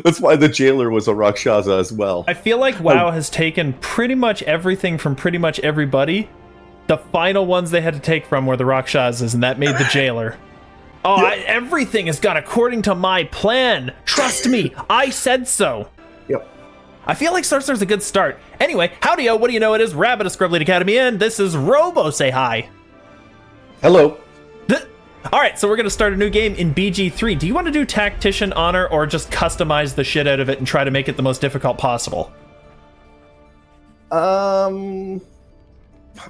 That's why the jailer was a Rakshasa as well. I feel like WoW has taken pretty much everything from pretty much everybody. The final ones they had to take from were the Rakshasas, and that made the jailer. Oh, Yep. everything is gone according to my plan. Trust me, I said so. Yep. I feel like Starster's a good start. Anyway, howdy-o, what do you know? It is Rabbit of ScrubLeet Academy, and this is Robo. Say hi. Hello. Alright, so we're going to start a new game in BG3. Do you want to do Tactician, Honor, or just customize the shit out of it and try to make it the most difficult possible? I mean,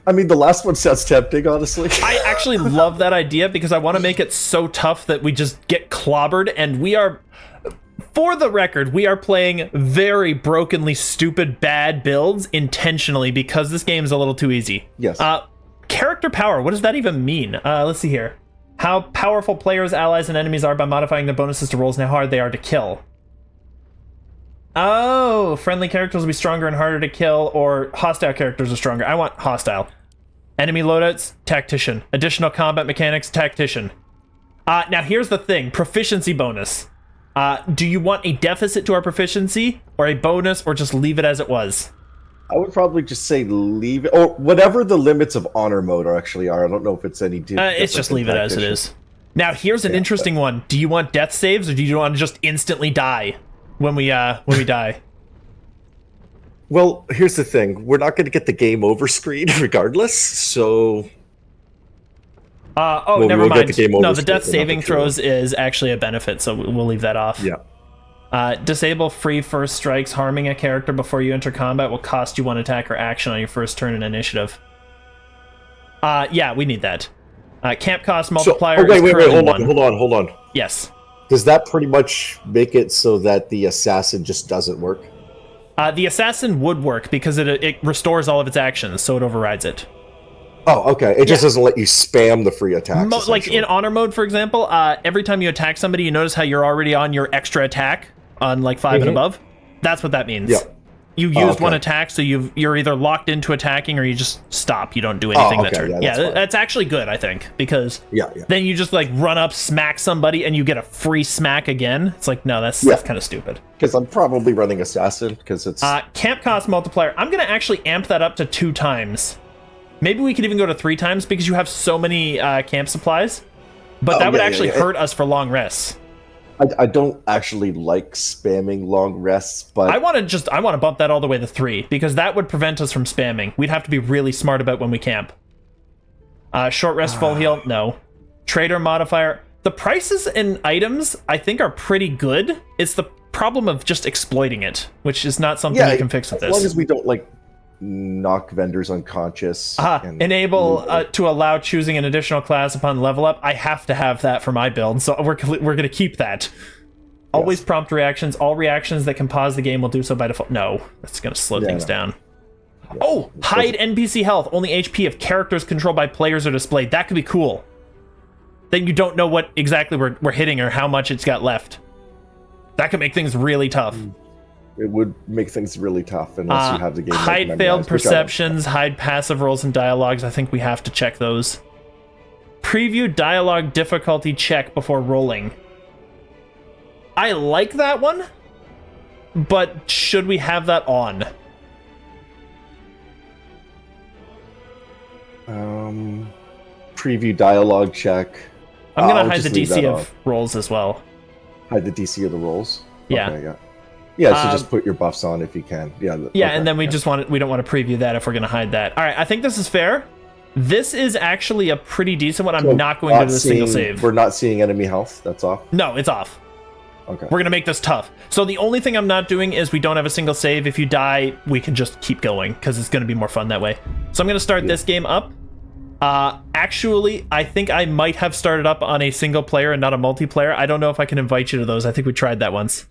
the last one sounds tempting, honestly. I actually love that idea because I want to make it so tough that we just get clobbered, and we are... For the record, we are playing very brokenly stupid bad builds intentionally because this game is a little too easy. Yes. Character power, what does that even mean? Let's see here. How powerful players, allies, and enemies are by modifying their bonuses to rolls and how hard they are to kill. Oh, friendly characters will be stronger and harder to kill, or hostile characters are stronger. I want hostile. Enemy loadouts, Tactician. Additional combat mechanics, Tactician. Now here's the thing, proficiency bonus. Do you want a deficit to our proficiency, or a bonus, or just leave it as it was? I would probably just say leave it, or whatever the limits of honor mode actually are. I don't know if it's any different. It's just leave it as it is. Now here's an interesting one. Do you want death saves, or do you want to just instantly die when we die? Well, here's the thing. We're not going to get the game over screen regardless, so... Oh, Well, never we'll get mind. the game No, over the screen, death but not saving the throws is actually a benefit, so we'll leave that off. Yeah. Disable free first strikes. Harming a character before you enter combat will cost you one attack or action on your first turn in initiative. Yeah, we need that. Camp cost multiplier is wait, currently hold 1. on. Yes. Does that pretty much make it so that the assassin just doesn't work? The assassin would work because it restores all of its actions, so it overrides it. Oh, okay. It just doesn't let you spam the free attacks. Like in honor mode, for example, every time you attack somebody, you notice how you're already on your extra attack on like 5 and above. That's what that means. Yeah. You used one attack, so you're either locked into attacking or you just stop. You don't do anything that turn. Yeah, that's actually good, I think, because then you just like run up, smack somebody, and you get a free smack again. It's like, no, that's kind of stupid. Because I'm probably running assassin because it's camp cost multiplier. I'm gonna actually amp that up to 2 times. Maybe we could even go to 3 times because you have so many camp supplies. But that would actually hurt us for long rests. I don't actually like spamming long rests, but I want to bump that all the way to 3 because that would prevent us from spamming. We'd have to be really smart about when we camp. Short rest, full heal, no. Trader modifier. The prices and items I think are pretty good. It's the problem of just exploiting it, which is not something you can fix with this. As long as we don't like knock vendors unconscious. Enable to allow choosing an additional class upon level up. I have to have that for my build, so we're going to keep that. Always prompt reactions. All reactions that can pause the game will do so by default. No, that's going to slow things down. Yeah, oh, hide NPC health. Only HP if characters controlled by players are displayed. That could be cool. Then you don't know what exactly we're hitting or how much it's got left. That could make things really tough. It would make things really tough unless you have the game. Hide failed perceptions, hide passive rolls and dialogues. I think we have to check those. Preview dialogue difficulty check before rolling. I like that one, but should we have that on? Preview dialogue check. I'm gonna hide the DC of rolls as well. Hide the DC of the rolls. Yeah. Okay, yeah, so just put your buffs on if you can. And then we don't want to preview that if we're going to hide that. All right, I think this is fair. This is actually a pretty decent one. I'm not going to do a single save. We're not seeing enemy health. That's off. No, it's off. Okay. We're going to make this tough. So the only thing I'm not doing is we don't have a single save. If you die, we can just keep going because it's going to be more fun that way. So I'm going to start this game up. Actually, I think I might have started up on a single player and not a multiplayer. I don't know if I can invite you to those. I think we tried that once.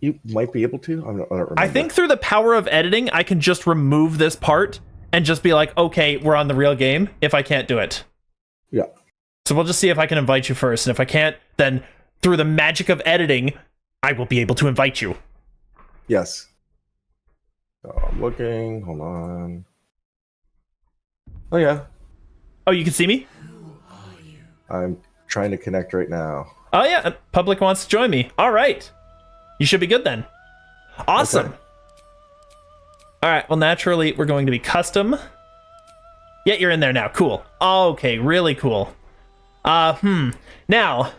You might be able to. I don't remember. I think through the power of editing, I can just remove this part and just be like, okay, we're on the real game if I can't do it. Yeah. So we'll just see if I can invite you first. And if I can't, then through the magic of editing, I will be able to invite you. Yes. So I'm looking. Hold on. Oh, yeah. Oh, you can see me? I'm trying to connect right now. Oh, yeah. Public wants to join me. All right. You should be good then. Awesome. Okay. All right. Well, naturally, we're going to be custom. Yeah, you're in there now. Cool. Okay, really cool. Now,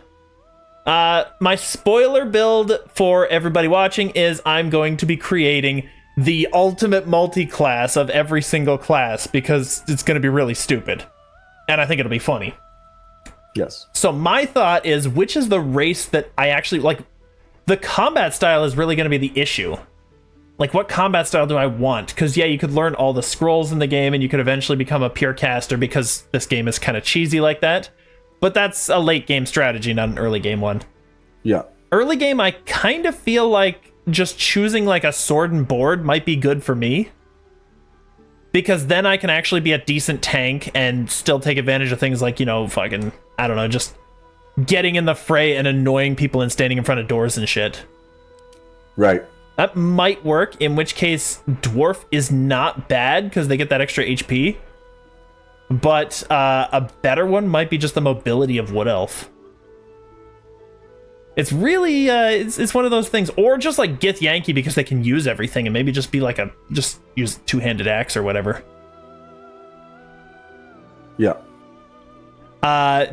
my spoiler build for everybody watching is I'm going to be creating the ultimate multi-class of every single class because it's going to be really stupid. And I think it'll be funny. Yes. So my thought is, which is the race that I actually like? The combat style is really going to be the issue. Like, what combat style do I want? Because, yeah, you could learn all the scrolls in the game and you could eventually become a pure caster because this game is kind of cheesy like that. But that's a late game strategy, not an early game one. Yeah. Early game, I kind of feel like just choosing like a sword and board might be good for me. Because then I can actually be a decent tank and still take advantage of things like, you know, fucking, I don't know, just getting in the fray and annoying people and standing in front of doors and shit. Right. That might work, in which case Dwarf is not bad because they get that extra HP. But a better one might be just the mobility of Wood Elf. It's really, it's one of those things. Or just like Gith Yankee because they can use everything and maybe just be like just use two-handed axe or whatever. Yeah.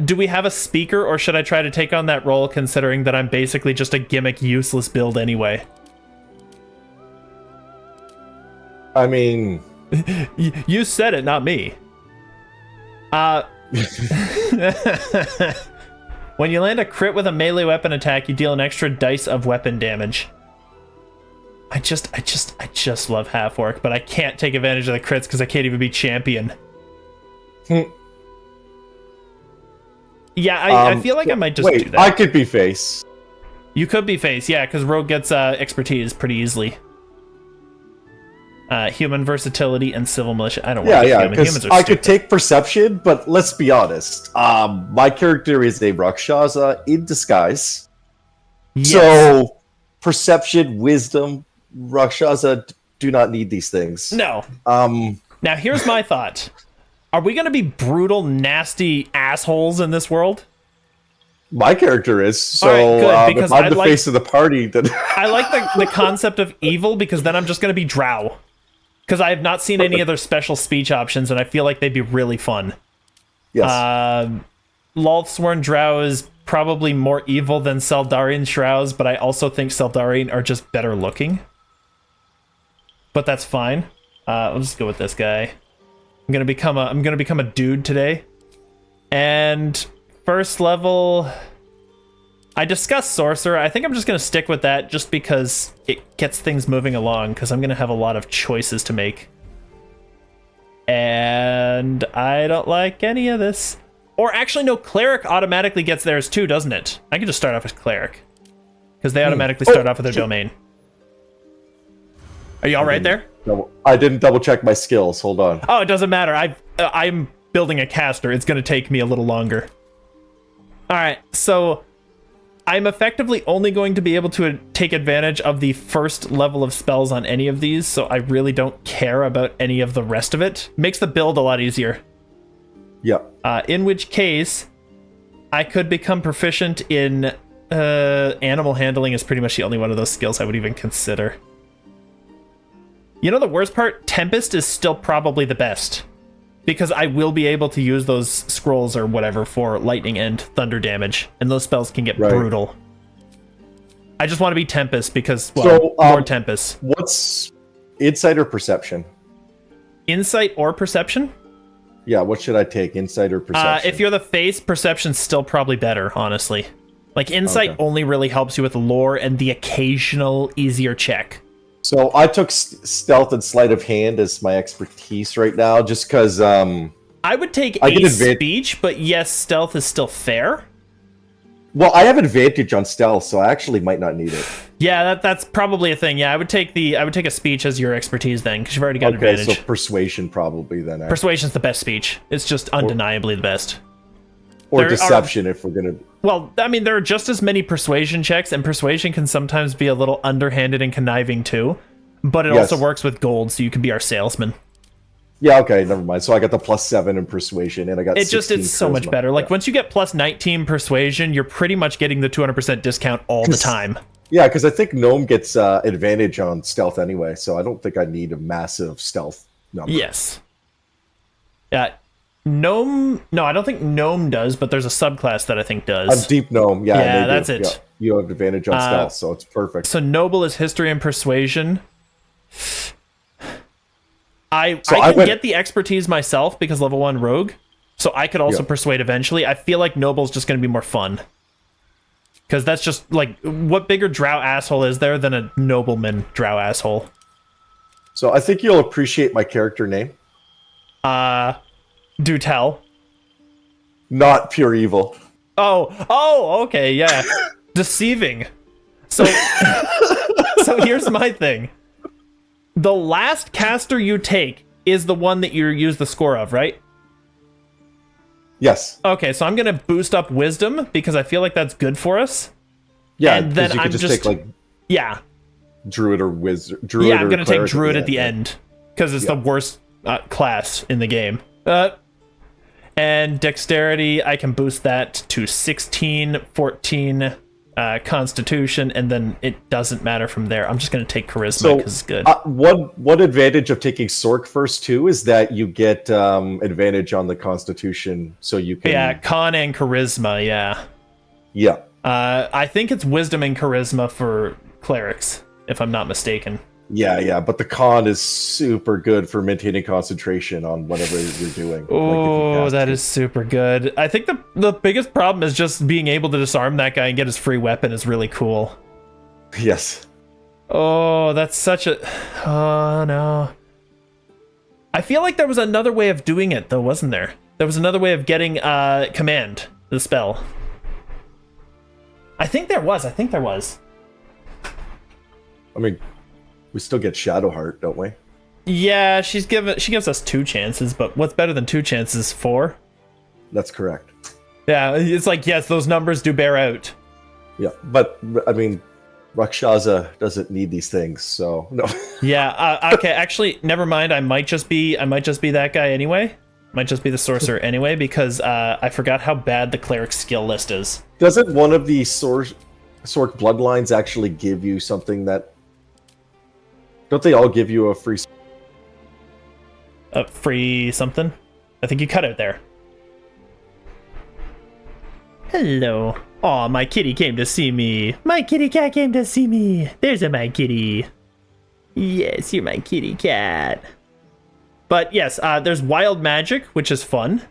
Do we have a speaker or should I try to take on that role considering that I'm basically just a gimmick useless build anyway? I mean... You said it, not me. When you land a crit with a melee weapon attack, you deal an extra dice of weapon damage. I just love half orc, but I can't take advantage of the crits because I can't even be champion. Yeah, I feel like I might just do that. I could be face. You could be face, yeah, because Rogue gets expertise pretty easily. Human versatility and civil militia. I don't want to be human. Humans are I stupid. could take perception, but let's be honest. My character is a Rakshasa in disguise. Yes. So, perception, wisdom, Rakshasa do not need these things. No. Now, here's my thought. Are we going to be brutal, nasty assholes in this world? My character is. So, all right, good, because if I'm I the like- face of the party, then... I like the concept of evil because then I'm just going to be drow. Because I have not seen any other special speech options, and I feel like they'd be really fun. Yes. Lolthsworn Drow is probably more evil than Seldarian Shrouds, but I also think Seldarian are just better looking. But that's fine. I'll just go with this guy. I'm gonna become a dude today. And first level, I discussed Sorcerer. I think I'm just gonna stick with that just because it gets things moving along, because I'm gonna have a lot of choices to make. And I don't like any of this. Or actually, no, Cleric automatically gets theirs too, doesn't it? I can just start off as Cleric. Because they automatically start off with their domain. Are you all right there? I didn't double check my skills. Hold on. Oh, it doesn't matter. I'm building a caster. It's going to take me a little longer. All right, so I'm effectively only going to be able to take advantage of the first level of spells on any of these, so I really don't care about any of the rest of it. Makes the build a lot easier. Yeah. In which case, I could become proficient in animal handling is pretty much the only one of those skills I would even consider. You know the worst part? Tempest is still probably the best. Because I will be able to use those scrolls or whatever for lightning and thunder damage. And those spells can get brutal. I just want to be Tempest because, well, more Tempest. What's insight or perception? Insight or perception? Yeah, what should I take? Insight or perception? If you're the face, perception's still probably better, honestly. Like, insight only really helps you with lore and the occasional easier check. So I took stealth and sleight of hand as my expertise right now, just because I would take a speech, but yes, stealth is still fair. Well, I have advantage on stealth, so I actually might not need it. Yeah, that's probably a thing. Yeah, I would take a speech as your expertise then, because you've already got advantage. Okay, so persuasion probably then. Persuasion's the best speech. It's just undeniably the best. Or deception if we're gonna. Well, I mean, there are just as many persuasion checks, and persuasion can sometimes be a little underhanded and conniving too. But it also works with gold, so you can be our salesman. Yeah, okay, never mind. So I got the +7 in persuasion, and I got. It's so much better. Like once you get +19 persuasion, you're pretty much getting the 200% discount all the time. Yeah, because I think gnome gets advantage on stealth anyway, so I don't think I need a massive stealth number. Yes. Yeah. Gnome. No, I don't think gnome does, but there's a subclass that I think does. A deep gnome, yeah. Yeah, they do. that's it. Yeah. You have advantage on stealth, so it's perfect. So noble is history and persuasion. I can get the expertise myself because level 1 rogue, so I could also persuade eventually. I feel like noble's just going to be more fun. Because that's just, like, what bigger drow asshole is there than a nobleman drow asshole? So I think you'll appreciate my character name. Do tell. Not pure evil. Oh, okay, yeah. Deceiving. So, so here's my thing. The last caster you take is the one that you use the score of, right? Yes. Okay, so I'm gonna boost up wisdom because I feel like that's good for us. Yeah, and then you could just take like druid or wizard. Druid yeah, I'm or gonna take cleric druid at the end because it's the worst class in the game. And dexterity, I can boost that to 16, 14, constitution, and then it doesn't matter from there. I'm just gonna take charisma because it's good. One advantage of taking Sork first too is that you get advantage on the constitution, so you can. Yeah, con and charisma. Yeah. I think it's wisdom and charisma for clerics, if I'm not mistaken. Yeah, but the con is super good for maintaining concentration on whatever you're doing. Oh, that is super good. I think the biggest problem is just being able to disarm that guy and get his free weapon is really cool. Yes. Oh, that's such a... Oh, no. I feel like there was another way of doing it, though, wasn't there? There was another way of getting command, the spell. I think there was. I mean... We still get Shadowheart, don't we? Yeah, she gives us 2 chances, but what's better than 2 chances? 4? That's correct. Yeah, it's like, yes, those numbers do bear out. Yeah, but, I mean, Rakshasa doesn't need these things, so, no. Yeah, okay, actually, never mind, I might just be that guy anyway. Might just be the sorcerer anyway, because I forgot how bad the cleric skill list is. Doesn't one of the Sork bloodlines actually give you something that... Don't they all give you a free... Free something? I think you cut out there. Hello. Aw, my kitty came to see me. My kitty cat came to see me. There's my kitty. Yes, you're my kitty cat. But yes, there's wild magic, which is fun,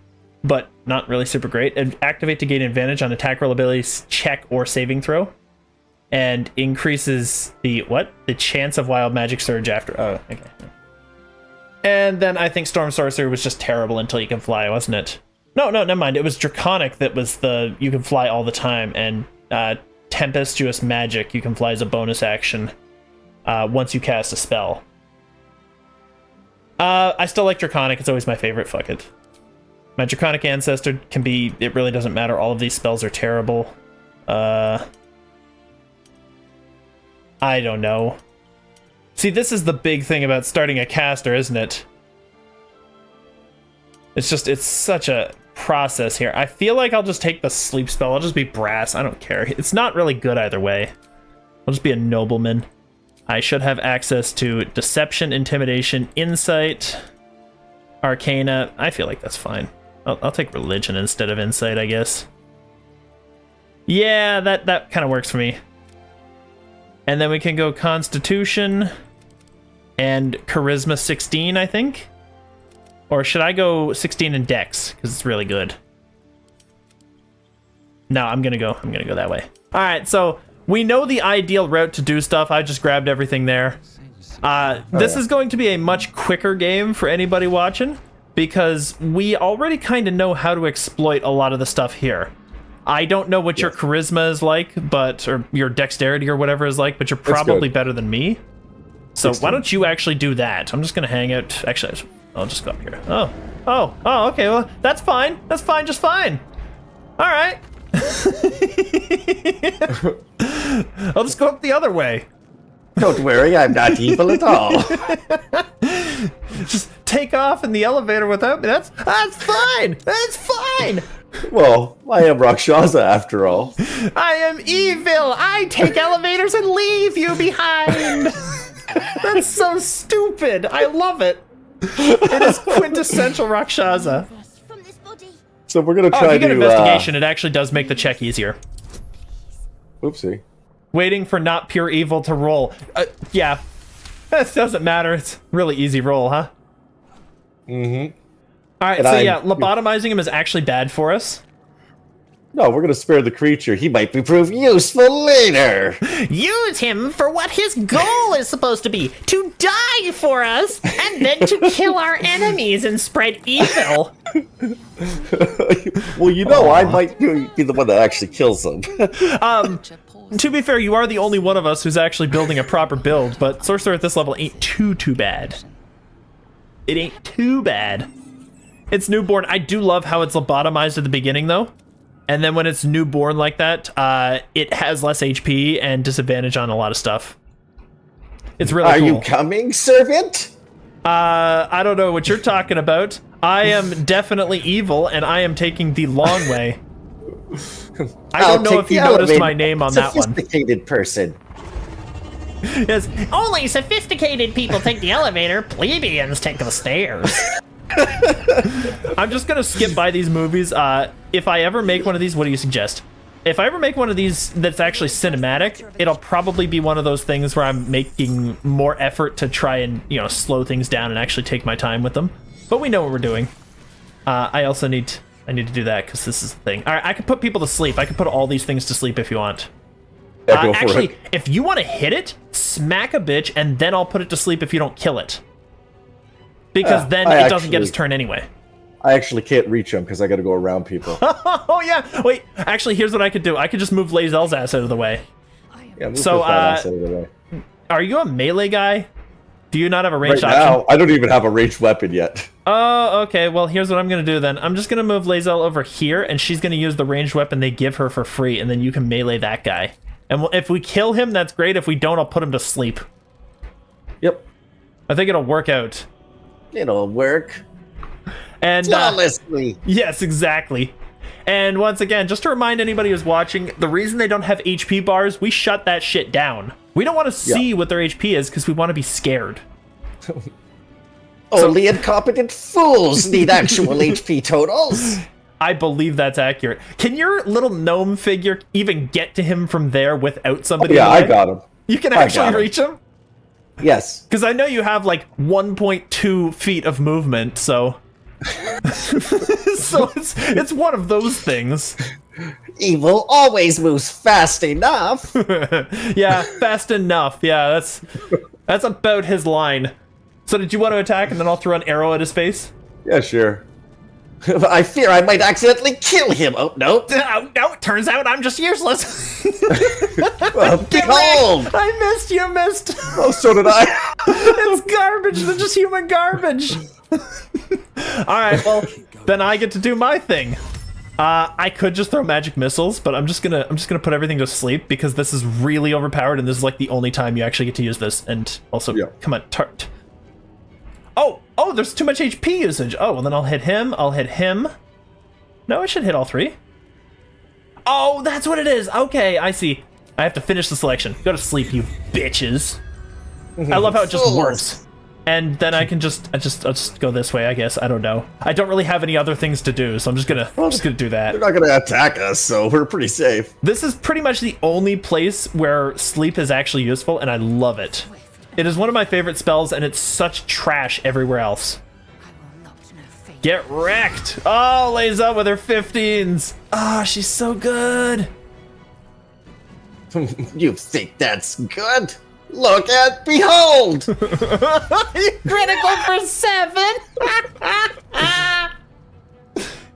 but not really super great. And activate to gain advantage on attack roll abilities, check, or saving throw. And increases the chance of wild magic surge after. Oh, okay. And then I think Storm Sorcery was just terrible until you can fly, wasn't it? No, never mind. It was Draconic that was the you can fly all the time, and Tempestuous Magic you can fly as a bonus action once you cast a spell. I still like Draconic. It's always my favorite. Fuck it. My Draconic Ancestor can be. It really doesn't matter. All of these spells are terrible. I don't know. See, this is the big thing about starting a caster, isn't it? It's such a process here. I feel like I'll just take the sleep spell. I'll just be brass. I don't care. It's not really good either way. I'll just be a nobleman. I should have access to deception, intimidation, insight, arcana. I feel like that's fine. I'll take religion instead of insight, I guess. Yeah, that kind of works for me. And then we can go Constitution and Charisma 16, I think. Or should I go 16 and Dex? Because it's really good. No, I'm gonna go that way. Alright, so we know the ideal route to do stuff. I just grabbed everything there. This is going to be a much quicker game for anybody watching, because we already kind of know how to exploit a lot of the stuff here. I don't know what your charisma is like, or your dexterity or whatever is like, but you're probably better than me. So 16. Why don't you actually do that? I'm just gonna hang out. Actually, I'll just go up here. Oh, okay, well, that's fine. That's fine, just fine. All right. I'll just go up the other way. Don't worry, I'm not evil at all. Just take off in the elevator without me. That's fine. That's fine. Well, I am Rakshasa after all. I am evil. I take elevators and leave you behind. That's so stupid. I love it. It is quintessential Rakshasa. So we're gonna Oh, try if you get to. investigation, it actually does make the check easier. Oopsie. Waiting for not pure evil to roll. Yeah, that doesn't matter. It's really easy roll, huh? Mm-hmm. All right, And so I'm- yeah, lobotomizing him is actually bad for us. No, we're gonna spare the creature. He might be proved useful later. Use him for what his goal is supposed to be, to die for us, and then to kill our enemies and spread evil. Well, you know, I might be the one that actually kills them. To be fair, you are the only one of us who's actually building a proper build, but Sorcerer at this level ain't too bad. It ain't too bad. It's newborn. I do love how it's lobotomized at the beginning, though. And then when it's newborn like that, it has less HP and disadvantage on a lot of stuff. It's really Are cool. you coming, servant? I don't know what you're talking about. I am definitely evil, and I am taking the long way. I don't know if you noticed my name on that one. Sophisticated person. Yes. Only sophisticated people take the elevator, plebeians take the stairs. I'm just gonna skip by these movies. If I ever make one of these, what do you suggest? If I ever make one of these that's actually cinematic, it'll probably be one of those things where I'm making more effort to try and, you know, slow things down and actually take my time with them. But we know what we're doing. I also need to do that because this is the thing. All right, I can put people to sleep. I can put all these things to sleep if you want. Yeah, go for Actually, it. if you want to hit it, smack a bitch, and then I'll put it to sleep if you don't kill it. Because then I it doesn't get its actually- turn anyway. I actually can't reach him because I got to go around people. Oh yeah. Wait. Actually, here's what I could do. I could just move Lae'zel's ass out of the way. Yeah, move So, this fat ass out of the way. Are you a melee guy? Do you not have a Right ranged option? now, I don't even have a ranged weapon yet. Oh, okay. Well, here's what I'm gonna do then. I'm just gonna move Lae'zel over here, and she's gonna use the ranged weapon they give her for free, and then you can melee that guy. And if we kill him, that's great. If we don't, I'll put him to sleep. Yep. I think it'll work out. It'll work. And Flawlessly. yes, exactly. And once again, just to remind anybody who's watching, the reason they don't have HP bars, we shut that shit down. We don't want to see what their HP is because we want to be scared. Only incompetent fools need actual HP totals. I believe that's accurate. Can your little gnome figure even get to him from there without somebody? Yeah, in the I way? got him. You can I actually got him. reach him? Yes. Because I know you have like 1.2 feet of movement, so... so it's one of those things. Evil always moves fast enough. Yeah, fast enough. Yeah, that's about his line. So did you want to attack and then I'll throw an arrow at his face? Yeah, sure. I fear I might accidentally kill him. Oh, no. No, it turns out I'm just useless. Behold! I missed, you missed. Oh, so did I. It's garbage. They're just human garbage. Alright, well, then I get to do my thing. I could just throw magic missiles, but I'm just gonna put everything to sleep because this is really overpowered and this is like the only time you actually get to use this. And also, come on, tart. Oh, there's too much HP usage. Oh, well then I'll hit him. No, I should hit all three. Oh, that's what it is. Okay, I see. I have to finish the selection. Go to sleep, you bitches. I love how it just works. And then I can I'll just go this way, I guess. I don't know. I don't really have any other things to do, so I'm just gonna do that. They're not gonna attack us, so we're pretty safe. This is pretty much the only place where sleep is actually useful, and I love it. It is one of my favorite spells, and it's such trash everywhere else. Get wrecked! Oh, Lae'zel with her 15s. Oh, she's so good. You think that's good? Look at, behold! Critical for 7.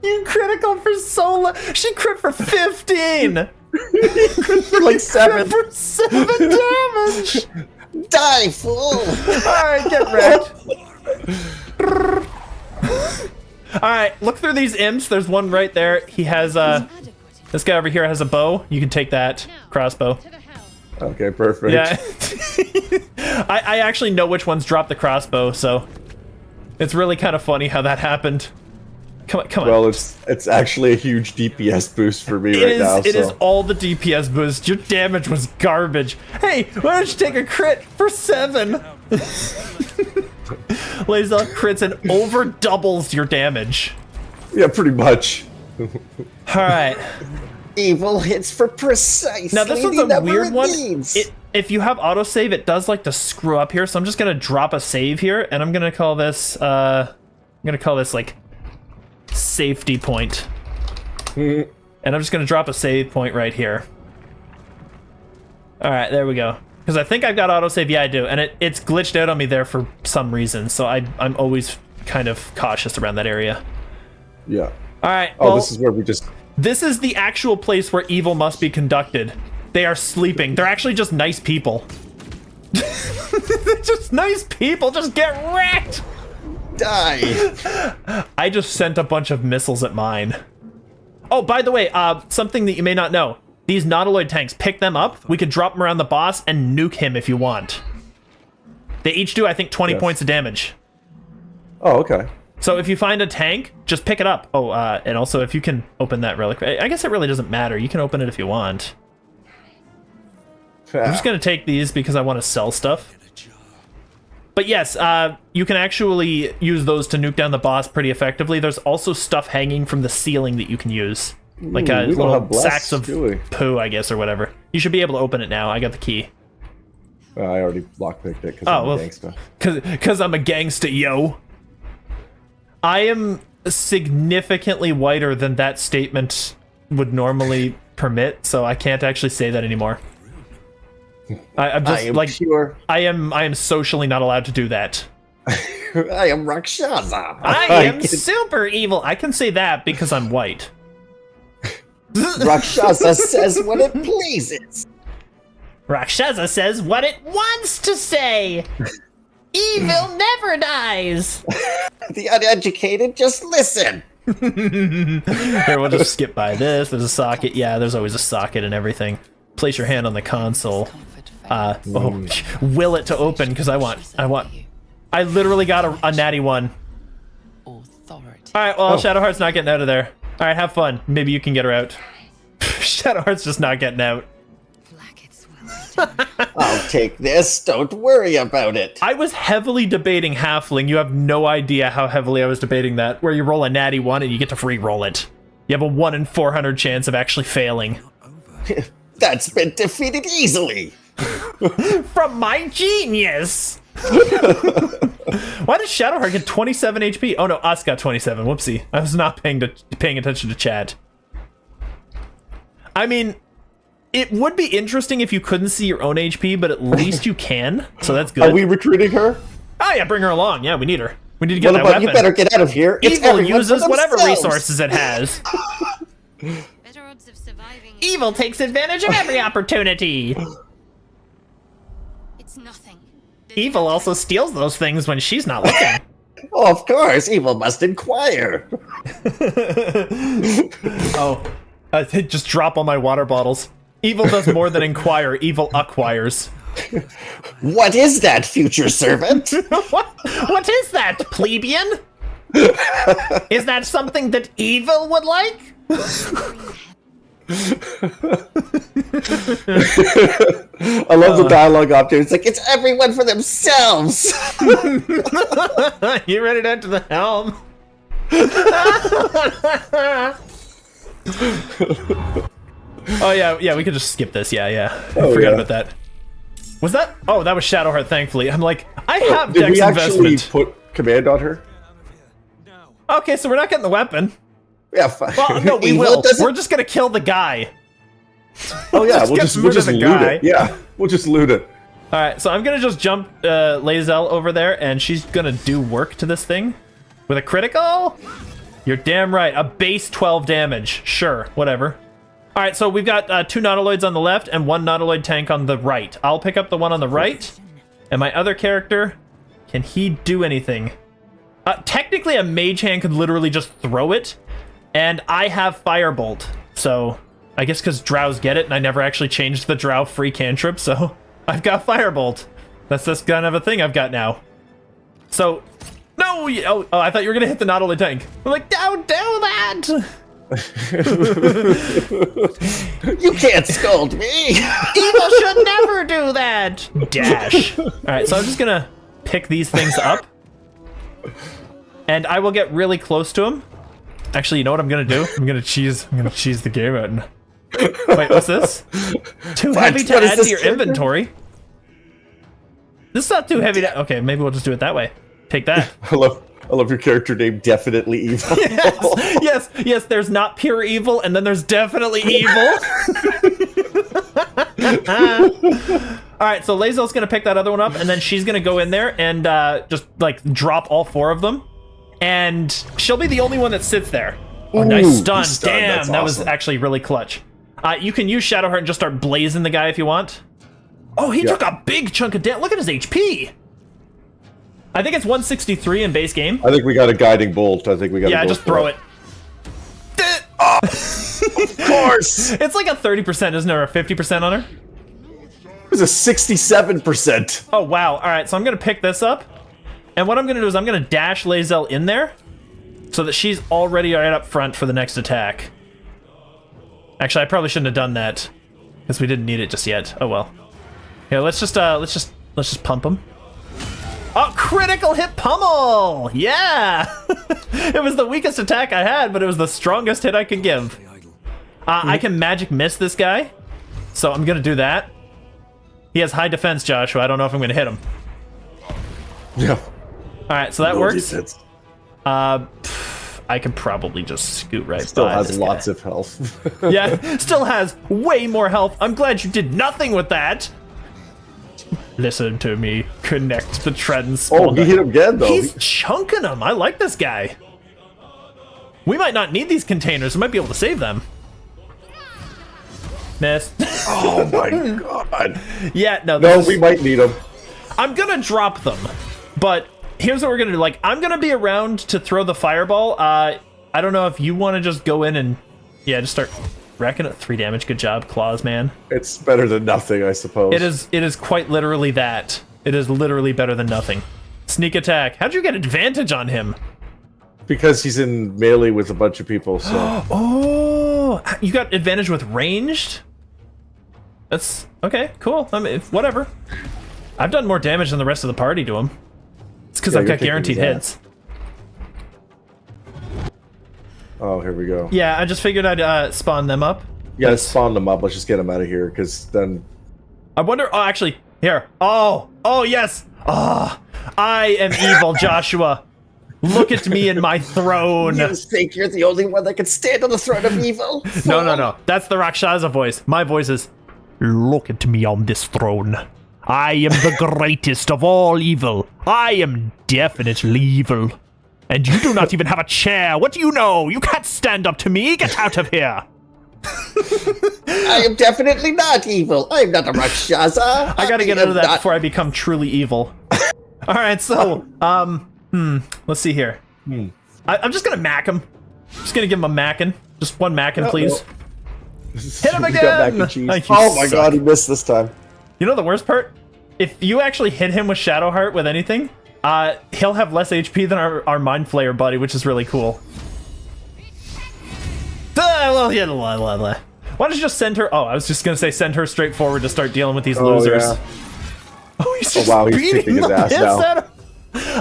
You critical for so low. She crit for 15. For like 7. For 7 damage. Die, fool! Alright, get wrecked. Alright, look through these imps. There's one right there. He has this guy over here has a bow. You can take that crossbow. Okay, perfect. Yeah. I actually know which ones drop the crossbow, so it's really kind of funny how that happened. Come on, come on. Well, it's actually a huge DPS boost for me right now. It is all the DPS boost. Your damage was garbage. Hey, why don't you take a crit for 7? Laser crits and over doubles your damage. Yeah, pretty much. All right. Evil hits for precisely Now this one's the a number weird it one. needs. If you have autosave, it does like to screw up here. So I'm just gonna drop a save here, and I'm gonna call this like safety point. And I'm just gonna drop a save point right here. All right, there we go. Because I think I've got autosave. Yeah, I do, and it's glitched out on me there for some reason. So I'm always kind of cautious around that area. Yeah. All right. Oh, well, this is where we just... This is the actual place where evil must be conducted. They are sleeping. They're actually just nice people. They're just nice people. Just get wrecked. Die. I just sent a bunch of missiles at mine. Oh, by the way, something that you may not know. These Nautiloid tanks, pick them up. We could drop them around the boss and nuke him if you want. They each do, I think, 20 points of damage. Oh, okay. So if you find a tank, just pick it up. Oh, and also if you can open that relic. I guess it really doesn't matter. You can open it if you want. I'm just going to take these because I want to sell stuff. But yes, you can actually use those to nuke down the boss pretty effectively. There's also stuff hanging from the ceiling that you can use. Like we don't little have bless, sacks of do we? poo, I guess, or whatever. You should be able to open it now. I got the key. I already lockpicked it because Oh, I'm well, a gangster. Because I'm a gangsta, yo. I am significantly whiter than that statement would normally permit, so I can't actually say that anymore. I'm just I am like pure. I am socially not allowed to do that. I am Rakshasa. I am super evil. I can say that because I'm white. Rakshasa says what it pleases. Rakshasa says what it wants to say. Evil never dies. The uneducated just listen. Here, we'll just skip by this. There's a socket. Yeah, there's always a socket and everything. Place your hand on the console. Will it to open because I literally got a natty 1. All right, well, Shadowheart's not getting out of there. All right, have fun. Maybe you can get her out. Shadowheart's just not getting out. I'll take this. Don't worry about it. I was heavily debating Halfling. You have no idea how heavily I was debating that. Where you roll a natty 1 and you get to free roll it. You have a 1 in 400 chance of actually failing. That's been defeated easily. From my genius! Why did Shadowheart get 27 HP? Oh no, us got 27. Whoopsie. I was not paying attention to chat. I mean, it would be interesting if you couldn't see your own HP, but at least you can, so that's good. Are we recruiting her? Oh yeah, bring her along. Yeah, we need her. We need to get Well, that but weapon. you better get out of here. It's Evil everyone uses for whatever themselves. resources it has. Better odds of surviving. Evil takes advantage of every opportunity. It's nothing. Evil also steals those things when she's not looking. Oh, of course, evil must inquire. Oh, just drop all my water bottles. Evil does more than inquire. Evil acquires. What is that, future servant? What is that, plebeian? Is that something that evil would like? I love the dialogue up there. It's like, It's everyone for themselves. You ready to enter the helm? Oh yeah, we could just skip this. Yeah. Oh, Forgot yeah. about that. Was that? Oh, that was Shadowheart. Thankfully, I'm like, I have did Dex we actually investment. put command on her? Okay, so we're not getting the weapon. Yeah, fine. Well, no, we Evil will. doesn't- We're just gonna kill the guy. Oh yeah, Just we'll get just rid of the loot guy. it. Yeah, we'll just loot it. All right, so I'm gonna just jump Lazel over there, and she's gonna do work to this thing with a critical. You're damn right. A base 12 damage. Sure, whatever. All right, so we've got 2 Nautiloids on the left and 1 Nautiloid tank on the right. I'll pick up the one on the right. And my other character, can he do anything? Technically, a mage hand could literally just throw it. And I have Firebolt. So I guess because drows get it, and I never actually changed the drow free cantrip, so I've got Firebolt. That's kind of a thing I've got now. So, no, Oh, I thought you were gonna hit the Nautilus tank. I'm like, don't do that. You can't scold me. Evil should never do that. Dash. All right, so I'm just gonna pick these things up, and I will get really close to him. Actually, you know what I'm gonna do? I'm gonna cheese the game out. Wait, what's this? Too heavy to add to your inventory. This is not too heavy to. Okay, maybe we'll just do it that way. Take that. I love your character name, Definitely Evil. Yes. There's not pure evil, and then there's definitely evil. All right, so Lazel's gonna pick that other one up, and then she's gonna go in there and just like drop all 4 of them, and she'll be the only one that sits there. Oh, nice stun! Damn, that's that was awesome. actually really clutch. You can use Shadowheart and just start blazing the guy if you want. Oh, he took a big chunk of damage. Look at his HP. I think it's 163 in base game. I think we got a guiding bolt. I think we got. Yeah, just throw it. Of course. It's like a 30%, isn't it, or a 50% on her? It was a 67%. Oh, wow. All right, so I'm going to pick this up. And what I'm going to do is I'm going to dash Lae'zel in there so that she's already right up front for the next attack. Actually, I probably shouldn't have done that because we didn't need it just yet. Oh, well. Yeah, let's just pump him. Oh, critical hit pummel! Yeah! It was the weakest attack I had, but it was the strongest hit I could give. I can magic miss this guy, so I'm gonna do that. He has high defense, Joshua. I don't know if I'm gonna hit him. Yeah. Alright, so that works. Defense. I can probably just scoot right Still by has this lots guy. of health. Yeah, still has way more health. I'm glad you did nothing with that. Listen to me. Connect the trends. Oh, he hit him again, though. He's chunking them. I like this guy. We might not need these containers. We might be able to save them. Miss. Oh my god. Yeah, no. No, we might need him. I'm gonna drop them, but here's what we're gonna do. Like, I'm gonna be around to throw the fireball. I don't know if you want to just go in and, yeah, just start wrecking it. 3 damage. Good job, Claws, man. It's better than nothing, I suppose. It is quite literally that. It is literally better than nothing. Sneak attack. How'd you get advantage on him? Because he's in melee with a bunch of people, so. Oh, you got advantage with ranged? That's okay, cool. I mean, whatever. I've done more damage than the rest of the party to him. It's because Yeah, I've you're got kicking guaranteed his hits. Oh, here we go. Yeah, I just figured I'd spawn them up. Yeah, let's spawn them up. Let's just get them out of here, because then. I wonder. Oh, actually, here. Oh, yes. Oh, I am evil, Joshua. Look at me in my throne. You think you're the only one that can stand on the throne of evil? No. That's the Rakshaza voice. My voice is, look at me on this throne. I am the greatest of all evil. I am definitely evil. And you do not even have a chair. What do you know? You can't stand up to me. Get out of here. I am definitely not evil. I am not a Rakshaza. I gotta get out of that not- before I become truly evil. All right, so, let's see here. I'm just gonna mack him. Just gonna give him a mackin'. Just one mackin', please. Hit him We got mac again! and cheese. You Oh my suck. god, he missed this time. You know the worst part? If you actually hit him with Shadowheart with anything, he'll have less HP than our Mind Flayer buddy, which is really cool. Why don't you just send her? Oh, I was just gonna say send her straight forward to start dealing with these losers. Yeah. Oh, he's just wow, he's beating kicking his the ass piss now. out of-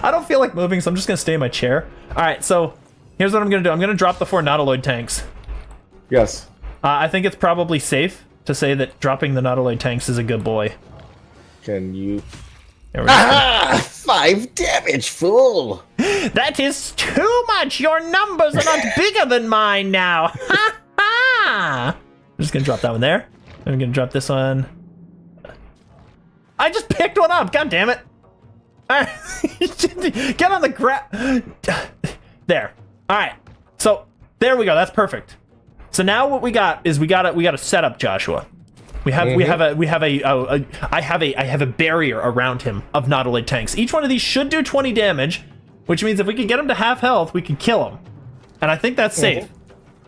I don't feel like moving, so I'm just gonna stay in my chair. All right, so here's what I'm gonna do. I'm gonna drop the 4 Nautiloid tanks. Yes. I think it's probably safe to say that dropping the Nautiloid tanks is a good boy. Can you? There we go. Ah, 5 damage, fool. That is too much. Your numbers are not bigger than mine now. Ha ha! I'm just gonna drop that one there. I'm gonna drop this one. I just picked one up. God damn it! All right. Get on the ground. There. All right. So there we go. That's perfect. So now what we got is we got a setup, Joshua. I have a barrier around him of Nautiloid tanks. Each one of these should do 20 damage, which means if we can get him to half health, we can kill him. And I think that's safe.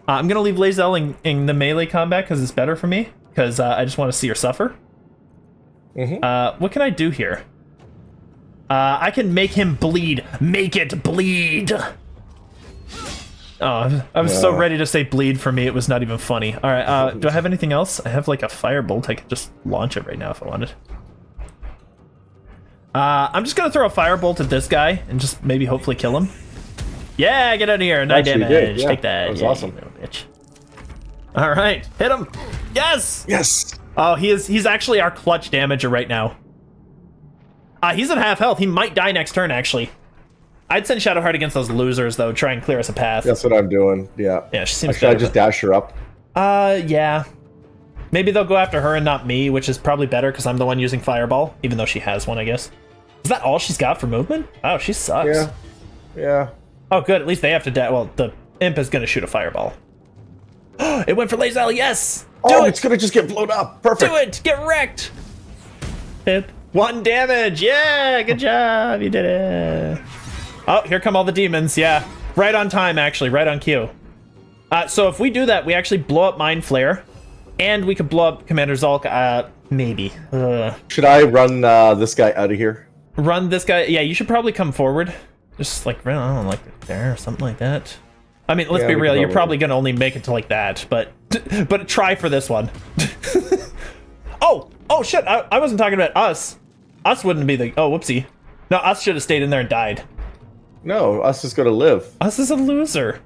I'm gonna leave Lae'zel in the melee combat because it's better for me. Because I just want to see her suffer. What can I do here? I can make him bleed. Make it bleed. Oh, I was so ready to say bleed for me, it was not even funny. All right, do I have anything else? I have like a firebolt. I could just launch it right now if I wanted. I'm just gonna throw a firebolt at this guy and just maybe hopefully kill him. Yeah, get out of here. 9 damage. Yeah, Take that. That was yeah, awesome. You little bitch. All right, hit him. Yes. Yes. Oh, he's actually our clutch damager right now. He's at half health. He might die next turn, actually. I'd send Shadowheart against those losers, though. Try and clear us a path. That's what I'm doing. Yeah. Yeah, she seems Should I better, just dash her up? yeah. Maybe they'll go after her and not me, which is probably better because I'm the one using Fireball, even though she has one, I guess. Is that all she's got for movement? Oh, she sucks. Yeah. Yeah. Oh, good. At least they have to well, the imp is going to shoot a Fireball. It went for Lae'zel, yes! Do it! It's gonna just get blown up. Perfect. Do it! Get wrecked! Hit. 1 damage! Yeah! Good job! You did it! Oh, here come all the demons, yeah. Right on time, actually. Right on cue. So if we do that, we actually blow up Mind Flare. And we could blow up Commander Zulk, maybe. Should I run this guy out of here? Run this guy. Yeah, you should probably come forward. Just like, I don't know, like there or something like that. I mean, let's Yeah, be we real. can You're probably gonna only make it to like that, but try for this one. Oh shit! I wasn't talking about us. Us wouldn't be the. Oh, whoopsie. No, us should have stayed in there and died. No, us is gonna live. Us is a loser.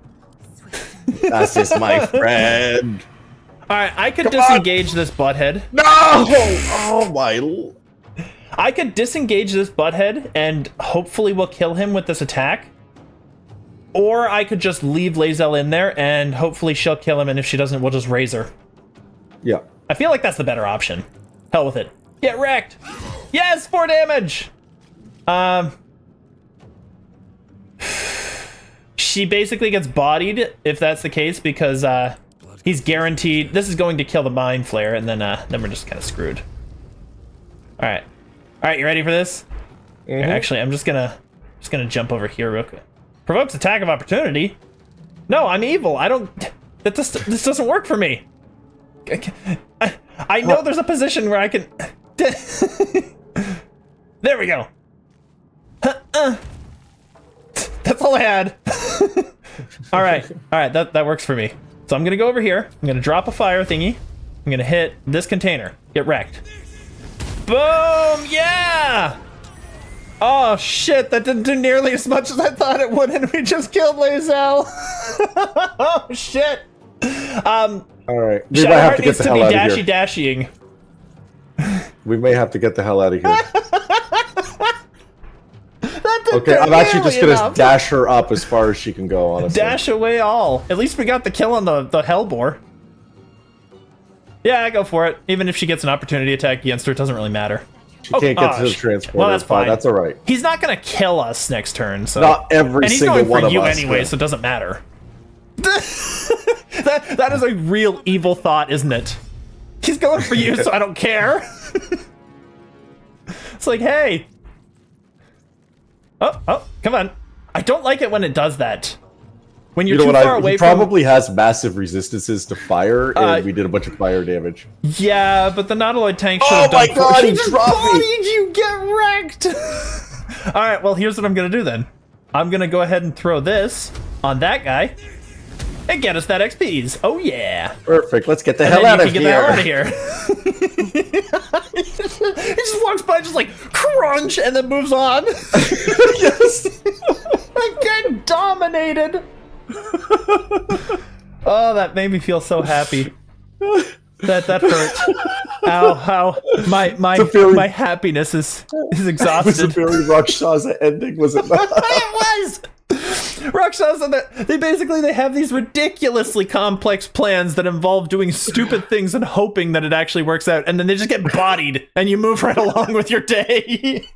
Us is my friend. All right, I could Come on. disengage this butthead. No! Oh my. I could disengage this butthead and hopefully we'll kill him with this attack. Or I could just leave Lae'zel in there and hopefully she'll kill him, and if she doesn't, we'll just raise her. Yeah. I feel like that's the better option. Hell with it. Get wrecked! Yes, 4 damage! She basically gets bodied, if that's the case, because he's guaranteed... This is going to kill the Mind Flare, and then we're just kind of screwed. Alright. Alright, you ready for this? Here, actually, I'm just gonna jump over here real quick. Provokes attack of opportunity? No, I'm evil. I don't... This doesn't work for me. I know there's a position where I can... There we go. That's all I had. All right, that works for me. So I'm gonna go over here. I'm gonna drop a fire thingy. I'm gonna hit this container. Get wrecked. Boom! Yeah! Oh shit! That didn't do nearly as much as I thought it would, and we just killed Lae'zel. Oh shit! All right. We might have to get the hell out of here. Dashing. We may have to get the hell out of here. That didn't Okay, do I'm actually just nearly gonna enough. dash her up as far as she can go, honestly. Dash away all. At least we got the kill on the Hellbore. Yeah, go for it. Even if she gets an opportunity attack against her, it doesn't really matter. She can't get to the transporter. Well, that's fine. That's all right. He's not gonna kill us next turn, so. Not every and he's single going one for of you us. anyway, Yeah. so it doesn't matter. that is a real evil thought, isn't it? He's going for you, so I don't care. It's like, hey. Oh, come on. I don't like it when it does that. When you're too far away he from... probably has massive resistances to fire, and we did a bunch of fire damage. Yeah, but the Nautiloid tank should Oh have my done... God, he just dropped me. bodied you! Get wrecked! Alright, well, here's what I'm gonna do then. I'm gonna go ahead and throw this on that guy and get us that XPs. Oh, yeah. Perfect. Let's get the And hell then out you of can here. get the hell out of here. He just walks by, just like, crunch, and then moves on. Yes. I get dominated. Oh, that made me feel so happy. That hurt. Ow. My happiness is It was a exhausted. very Rakshasa ending, was it not? It was! Rakshasa, they have these ridiculously complex plans that involve doing stupid things and hoping that it actually works out, and then they just get bodied, and you move right along with your day.